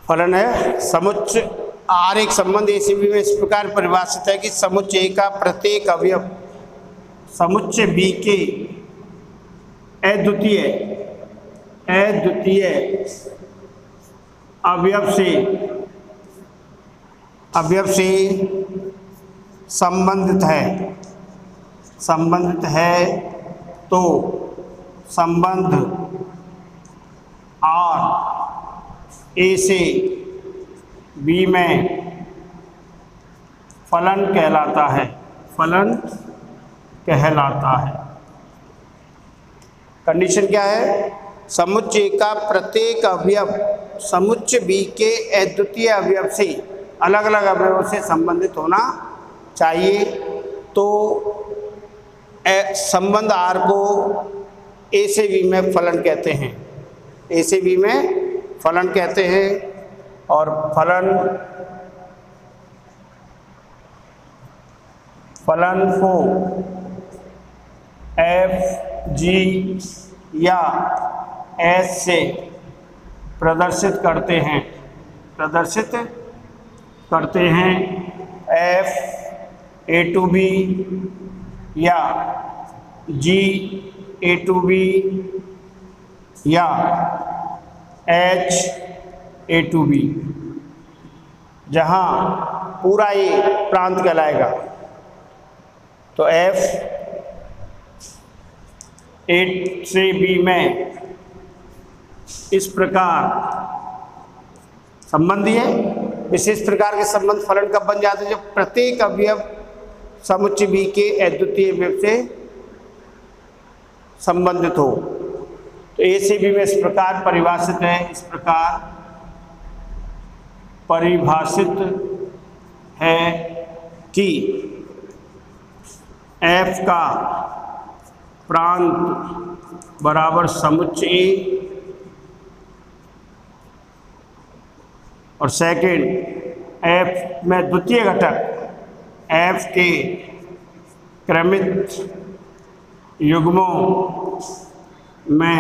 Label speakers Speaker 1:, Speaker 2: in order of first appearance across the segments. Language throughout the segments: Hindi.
Speaker 1: फलन है समुच्चय आर एक संबंध एसीबी में इस प्रकार परिभाषित है कि समुच्चय A का प्रत्येक अवयव समुच्चय B के अद्वितीय अवयव से संबंधित है तो संबंध R A से B में फलन कहलाता है। कंडीशन क्या है? समुच्चय का प्रत्येक अवयव समुच्चय B के अद्वितीय अवयव से अलग अलग अवयवों से संबंधित होना चाहिए तो संबंध R को A से B में फलन कहते हैं। A से B में फलन कहते हैं और फलन को F G या S से प्रदर्शित करते हैं F A to B या G A to B या H A to B, जहाँ पूरा ये प्रांत कहलाएगा। तो F A से B में इस प्रकार संबंधी है। विशेष प्रकार के संबंध फलन कब बन जाते हैं? जब प्रत्येक अवयव समुच्चय B के अद्वितीय अवयव से संबंधित हो। तो A से B में इस प्रकार परिभाषित है कि F का प्रांत बराबर समुच्चय A और सेकंड F में द्वितीय घटक F के क्रमित युग्मों में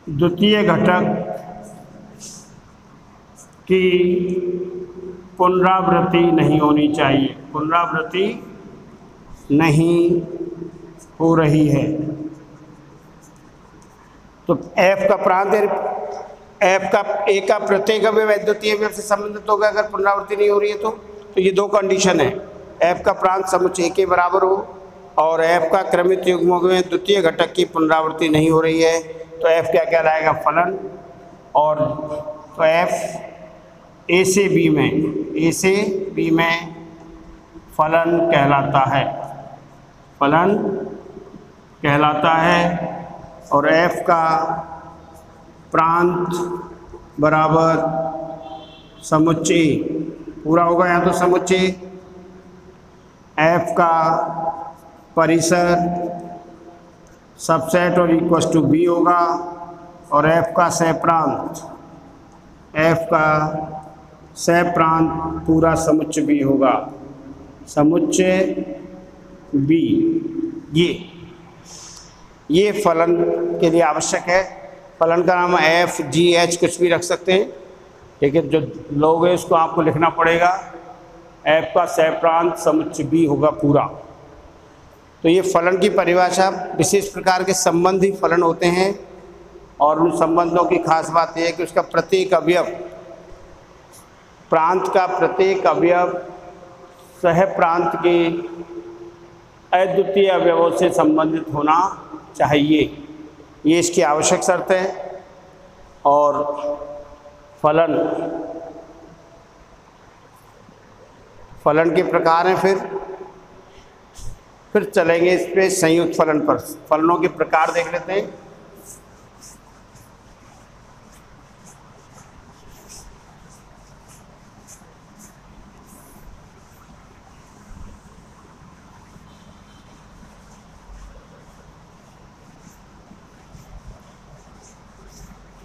Speaker 1: द्वितीय घटक की पुनरावृत्ति नहीं होनी चाहिए। पुनरावृत्ति नहीं हो रही है। तो F का प्रांत F का A का प्रत्येक अवयव अद्वितीय अवयव से संबंधित होगा अगर पुनरावृत्ति नहीं हो रही है तो ये दो कंडीशन है। F का प्रांत समुच्चय A के बराबर हो और F का क्रमित युग्मों में द्वितीय घटक की पुनरावृत्ति नहीं हो रही है तो F क्या कहलाएगा? फलन। और तो F A से B में फलन कहलाता है और F का प्रांत बराबर समुच्चय पूरा होगा। यहाँ तो समुच्चय F का परिसर सबसेट और इक्वल टू B होगा और F का सहप्रांत पूरा समुच्चय B होगा। समुच्चय B ये फलन के लिए आवश्यक है। फलन का नाम F G H कुछ भी रख सकते हैं, लेकिन जो लोग है उसको आपको लिखना पड़ेगा। F का सहप्रांत समुच्चय B होगा पूरा। तो ये फलन की परिभाषा विशेष प्रकार के संबंधी फलन होते हैं और उन संबंधों की खास बात यह है कि उसका प्रत्येक अवयव प्रांत का प्रत्येक अवयव सह प्रांत के अद्वितीय अवयवों से संबंधित होना चाहिए। ये इसकी आवश्यक शर्त है। और फलन के प्रकार हैं। फिर चलेंगे इस पे संयुक्त फलन पर। फलनों के प्रकार देख लेते हैं।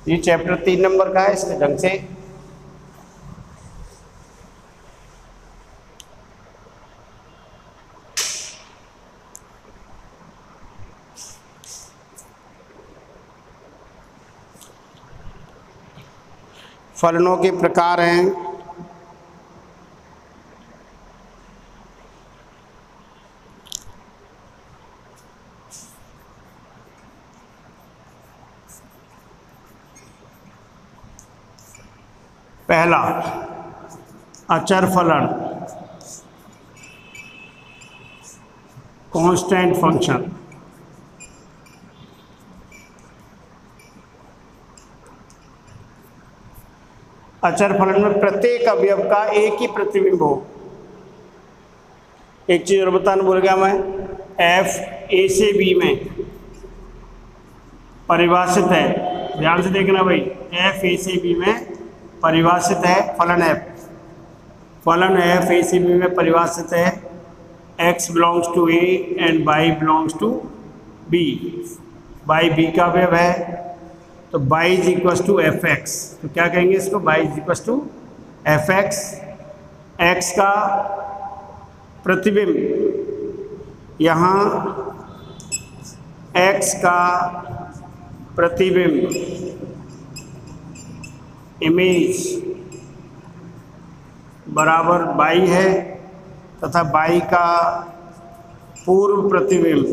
Speaker 1: ये चैप्टर 3 नंबर का है, इसके ढंग से फलनों के प्रकार हैं पहला अचर फलन, कांस्टेंट फंक्शन। अचर फलन में प्रत्येक अवयव का एक ही प्रतिबिंब हो। एक चीज और बताना भूल गया मैं, एफ ए से बी में परिभाषित है, ध्यान से देखना भाई, एफ ए से बी में परिभाषित है फलन एफ। फलन एफ ए से बी में परिभाषित है x belongs to A and y belongs to b। y b का अवयव है तो y is equal to F X. तो क्या कहेंगे इसको, y is equal to F X. x का प्रतिबिंब, यहाँ x का प्रतिबिंब इमेज बराबर y है तथा y का पूर्व प्रतिबिंब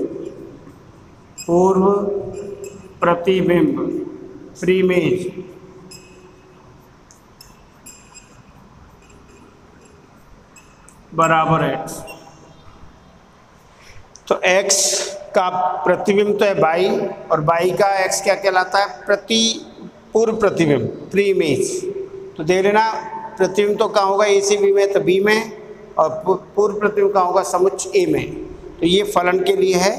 Speaker 1: प्रीमेज बराबर x। तो x का प्रतिबिंब तो है y और y का x क्या कहलाता है, पूर्व प्रतिबिंब प्रीमेज। तो देख लेना, प्रतिबिंब तो कहाँ होगा, ए से बी में, तो बी में, और पूर्व प्रतिबिंब कहाँ होगा, समुच्च ए में। तो ये फलन के लिए है,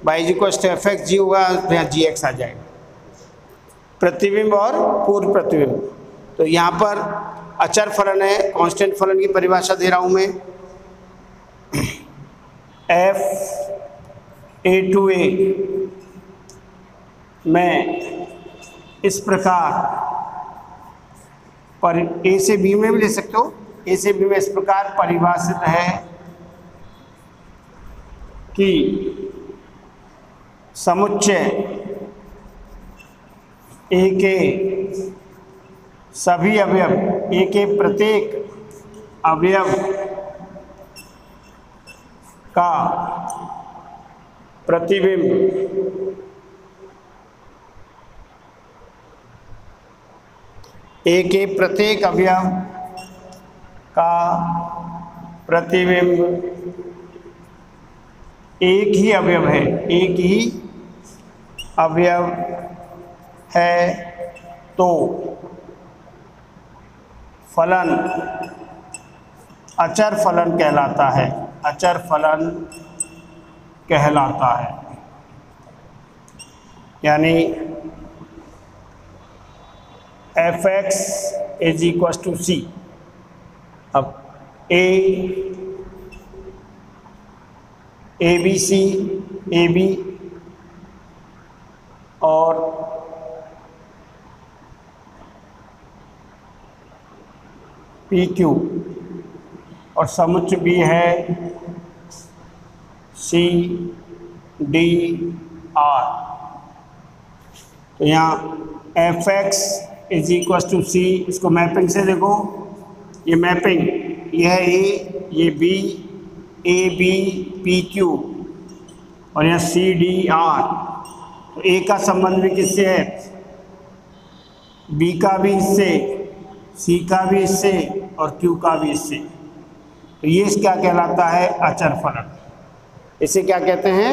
Speaker 1: y is equal to F X जी होगा, यहाँ जी एक्स आ जाएगा, प्रतिबिंब और पूर्व प्रतिबिंब। तो यहाँ पर अचर फलन है, कांस्टेंट फलन की परिभाषा दे रहा हूँ मैं, एफ ए टू ए में इस प्रकार, पर ए से बी में भी ले सकते हो, ए से बी में इस प्रकार परिभाषित है कि समुच्चय ए के सभी अवयव, ए के प्रत्येक अवयव का प्रतिबिंब ए के प्रत्येक अवयव का प्रतिबिंब एक ही अवयव है, एक ही अवयव है, तो फलन अचर फलन कहलाता है, अचर फलन कहलाता है। यानी F X is equal to C. अब A B C, A B और पी क्यू, और समुच्च भी है सी डी आर। तो यहाँ F X is equal to C, इसको मैपिंग से देखो, ये मैपिंग, ये है ए, ये B, A B P Q, और यहाँ सी डी आर। तो ए का संबंध भी किससे है, बी का भी इससे, सी का भी इससे, और क्यू का भी इससे। तो ये क्या कहलाता है, अचर फलन। इसे क्या कहते हैं,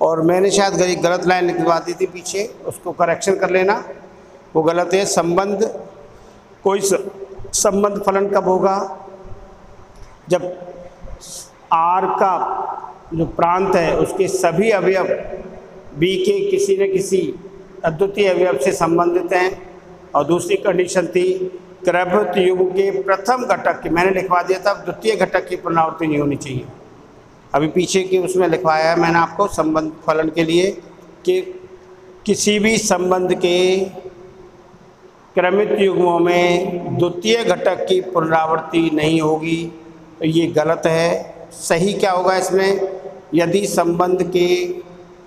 Speaker 1: और मैंने शायद गलत लाइन लिखवा दी थी पीछे, उसको करेक्शन कर लेना, वो गलत है। संबंध, कोई संबंध फलन कब होगा, जब आर का जो प्रांत है उसके सभी अवयव बी के किसी न किसी अद्वितीय अवयव से संबंधित हैं। और दूसरी कंडीशन थी क्रमबद्ध युग्म के प्रथम घटक की, मैंने लिखवा दिया था, द्वितीय घटक की पुनरावृत्ति नहीं होनी चाहिए। अभी पीछे की उसमें लिखवाया है मैंने आपको संबंध फलन के लिए कि किसी भी संबंध के क्रमित युग्मों में द्वितीय घटक की पुनरावृत्ति नहीं होगी। तो ये गलत है। सही क्या होगा इसमें, यदि संबंध के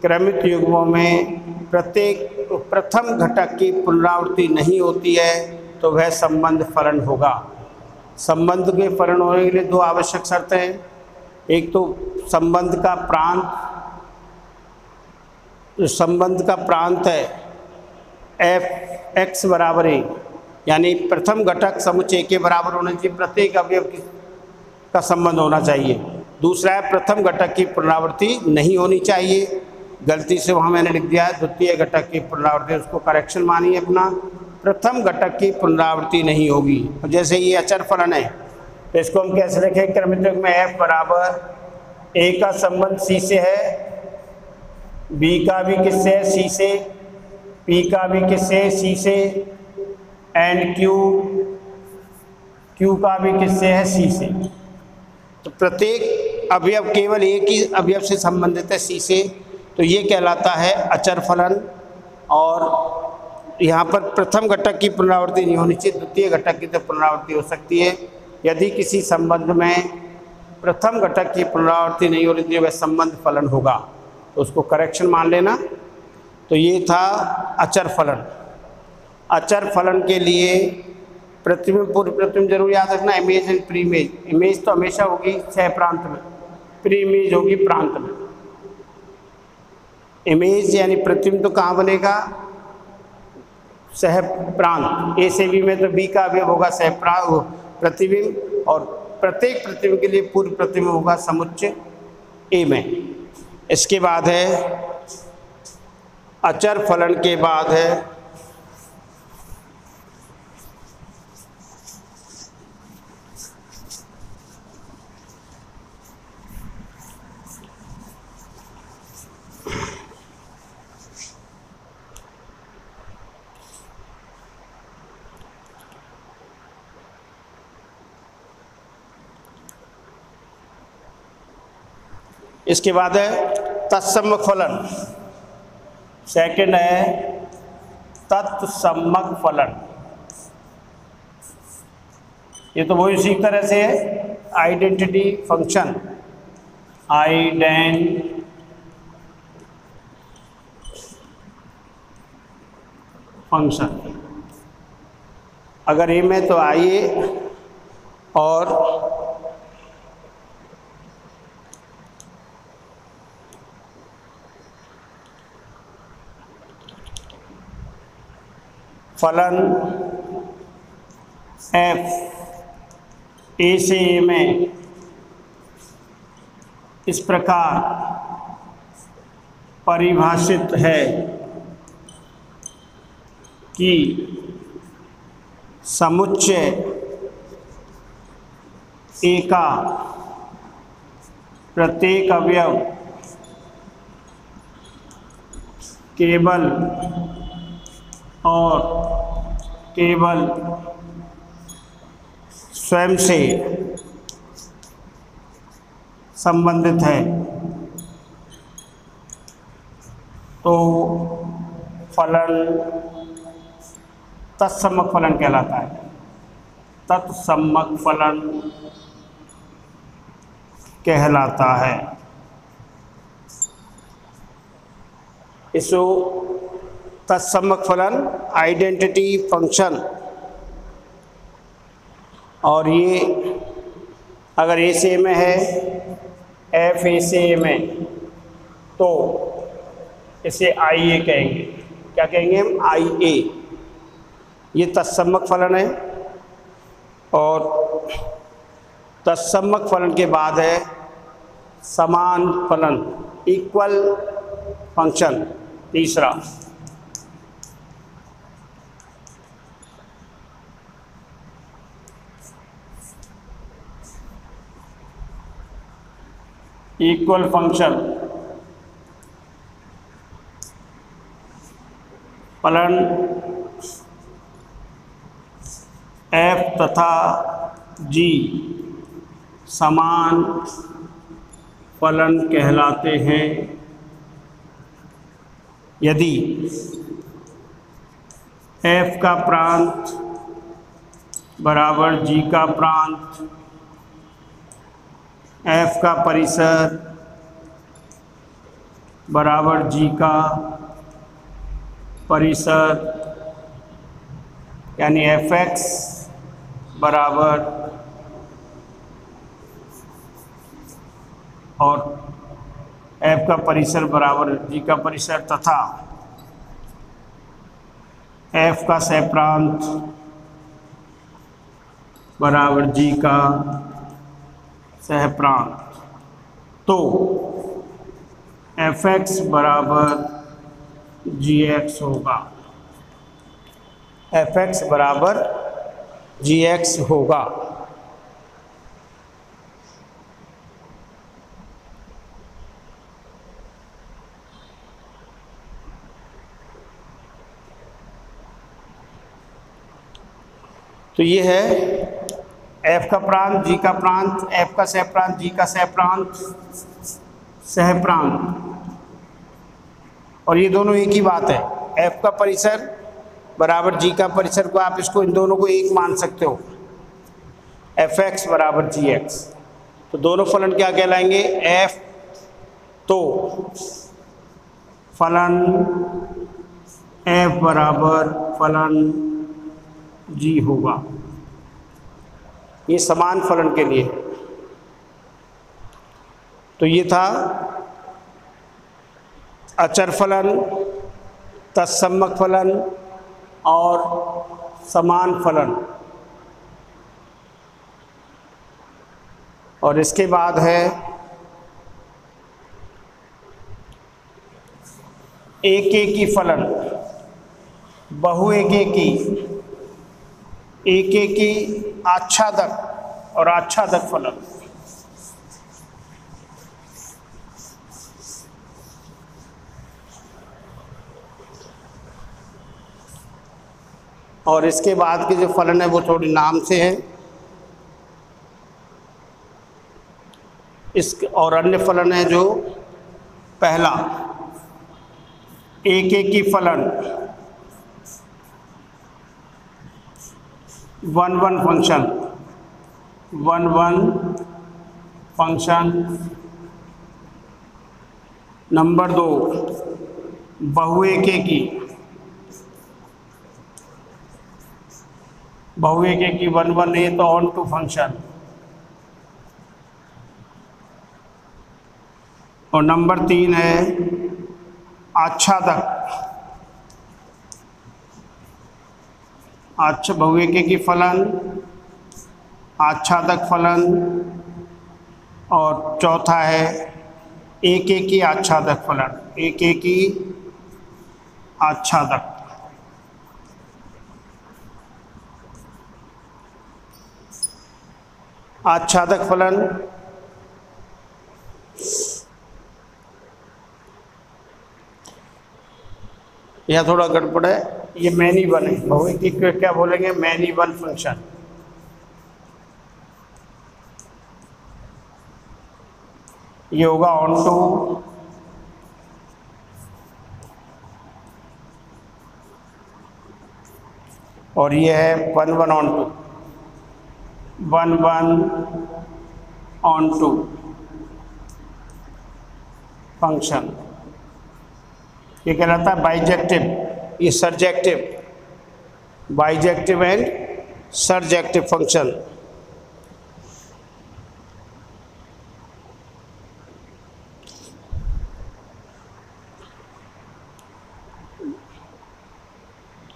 Speaker 1: क्रमित युग्मों में प्रत्येक प्रथम घटक की पुनरावृत्ति नहीं होती है तो वह संबंध फलन होगा। संबंध के फलन होने के लिए दो आवश्यक शर्तें हैं। एक तो संबंध का प्रांत है एफ एक्स बराबर ए, यानी प्रथम घटक समुच्चय के बराबर होना चाहिए, प्रत्येक अवयव का संबंध होना चाहिए। दूसरा है प्रथम घटक की पुनरावृत्ति नहीं होनी चाहिए। गलती से वहाँ मैंने लिख दिया है द्वितीय घटक की पुनरावृत्ति, उसको करेक्शन मानिए अपना। प्रथम घटक की पुनरावृत्ति नहीं होगी। जैसे ये अचर फलन है तो इसको हम कैसे लिखें, क्रमिक में एफ बराबर ए का संबंध सी से है, बी का भी किससे है, सी से, पी का भी किससे है, सी से, एंड क्यू का भी किससे है, सी से। तो प्रत्येक अवयव केवल एक ही अवयव से संबंधित है, सी से, तो ये कहलाता है अचर फलन। और यहाँ पर प्रथम घटक की पुनरावृत्ति नहीं होनी चाहिए, द्वितीय घटक की तो पुनरावृत्ति हो सकती है। यदि किसी संबंध में प्रथम घटक की पुनरावृत्ति नहीं होनी चाहिए वह संबंध फलन होगा, तो उसको करेक्शन मान लेना। तो ये था अचर फलन। अचर फलन के लिए प्रतिबिंब पूर्व प्रतिबिंब जरूर याद रखना, image and pre image. Image तो हमेशा होगी सह प्रांत में, प्री इमेज होगी प्रांत में। इमेज यानी प्रतिबिंब तो कहाँ बनेगा, सह प्रांत। ए से बी में तो बी का अवयव होगा सह प्रतिबिंब, और प्रत्येक प्रतिबिंब के लिए पूर्व प्रतिबिंब होगा समुच्चय ए में। इसके बाद है अचर फलन के बाद है इसके बाद है तत्सम्मक फलन। सेकंड है तत्सम्मक फलन। ये तो वही उसी तरह से है आइडेंटिटी फंक्शन, फंक्शन। अगर ए में तो आइए और फलन एफ ए से ए में इस प्रकार परिभाषित है कि समुच्चय ए का प्रत्येक अवयव केवल और केवल स्वयं से संबंधित है, तो फलन तत्सम्मक फलन कहलाता है। तत्सम्मक फलन कहलाता है। इसको तत्सम्मक फलन आइडेंटिटी फंक्शन, और ये अगर ए से ए में है, एफ ए से ए में, तो इसे आई ए कहेंगे। क्या कहेंगे हम, आई ए। ये तत्सम्मक फलन है। और तत्सम्मक फलन के बाद है समान फलन, इक्वल फंक्शन, तीसरा। इक्वल फंक्शन फलन एफ तथा जी समान फलन कहलाते हैं यदि एफ का प्रांत बराबर जी का प्रांत, एफ का परिसर बराबर जी का परिसर, यानी एफ एक्स बराबर और एफ का परिसर बराबर जी का परिसर तथा एफ का सहप्रांत बराबर जी का सहप्रांत, तो एफ एक्स बराबर जी एक्स होगा, एफ एक्स बराबर जी एक्स होगा। तो ये है एफ का प्रांत, जी का प्रांत, एफ का सहप्रांत, जी का सहप्रांत, सहप्रांत, और ये दोनों एक ही बात है। एफ का परिसर बराबर जी का परिसर को आप इसको इन दोनों को एक मान सकते हो, एफ एक्स बराबर जी एक्स। तो दोनों फलन क्या कहलाएंगे? एफ, तो फलन एफ बराबर फलन जी होगा। ये समान फलन के लिए। तो ये था अचर फलन, तत्सम्मक फलन और समान फलन। और इसके बाद है एक एकी फलन, बहु एक एकी, एक एकी आच्छादक और आच्छादक फलन। और इसके बाद के जो फलन है वो थोड़ी नाम से हैं। इस और अन्य फलन है जो पहला एक एकी फलन, one one function, one one function. Number 2 बहु एक एकी, बहु एक एकी वन वन है तो ऑन टू फंक्शन। और नंबर 3 है आच्छादक, बहु एक एकी फलन, आच्छादक फलन। और चौथा है एक एकी आच्छादक फलन, एक एकी आच्छादक। आच्छादक फलन यह थोड़ा गड़बड़ है, ये मैनी वन है। बहु एक एकी क्या बोलेंगे? Many one function. ये होगा ऑन टू, और ये है one one onto, one one onto function. ये कहलाता है बाइजेक्टिव, ये surjective, bijective and surjective function.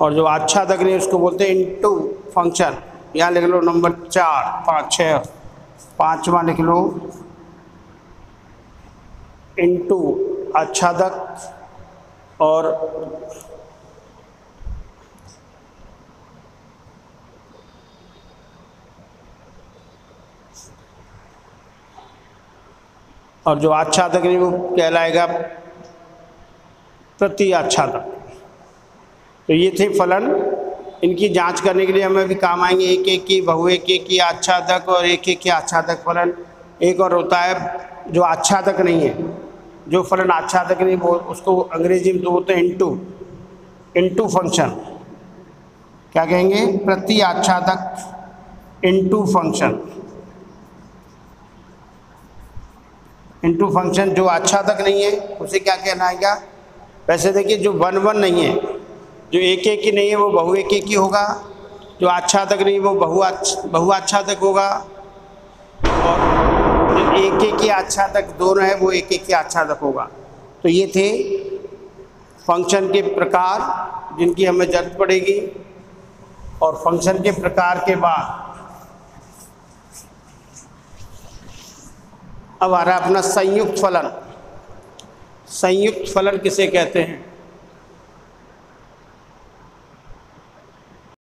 Speaker 1: और जो आच्छादक नहीं उसको बोलते हैं इनटू फंक्शन। यहाँ लिख लो नंबर 4, 5, 6, पाँचवा लिख लो इनटू आच्छादक और जो आच्छादक नहीं वो कहलाएगा प्रति आच्छादक। तो ये थे फलन। इनकी जांच करने के लिए हमें भी काम आएंगे एक एक की, बहु एक एक की आच्छादक और एक एक की आच्छादक फलन। एक और होता है जो आच्छादक नहीं है, जो फलन आच्छादक नहीं वो उसको अंग्रेजी में तो बोलते हैं इनटू फंक्शन। क्या कहेंगे? प्रति आच्छादक इनटू फंक्शन। इनटू फंक्शन जो आच्छादक नहीं है उसे क्या कहलाएगा? वैसे देखिए जो वन वन नहीं है, जो एक एक की नहीं है वो बहु एक एक की होगा, जो आच्छादक नहीं वो बहुआच्छादक होगा, और जो एक एक ही आच्छादक दोनों है वो एक एक ही आच्छादक होगा। तो ये थे फंक्शन के प्रकार जिनकी हमें जरूरत पड़ेगी। और फंक्शन के प्रकार के बाद अब आ रहा है अपना संयुक्त फलन। संयुक्त फलन किसे कहते हैं?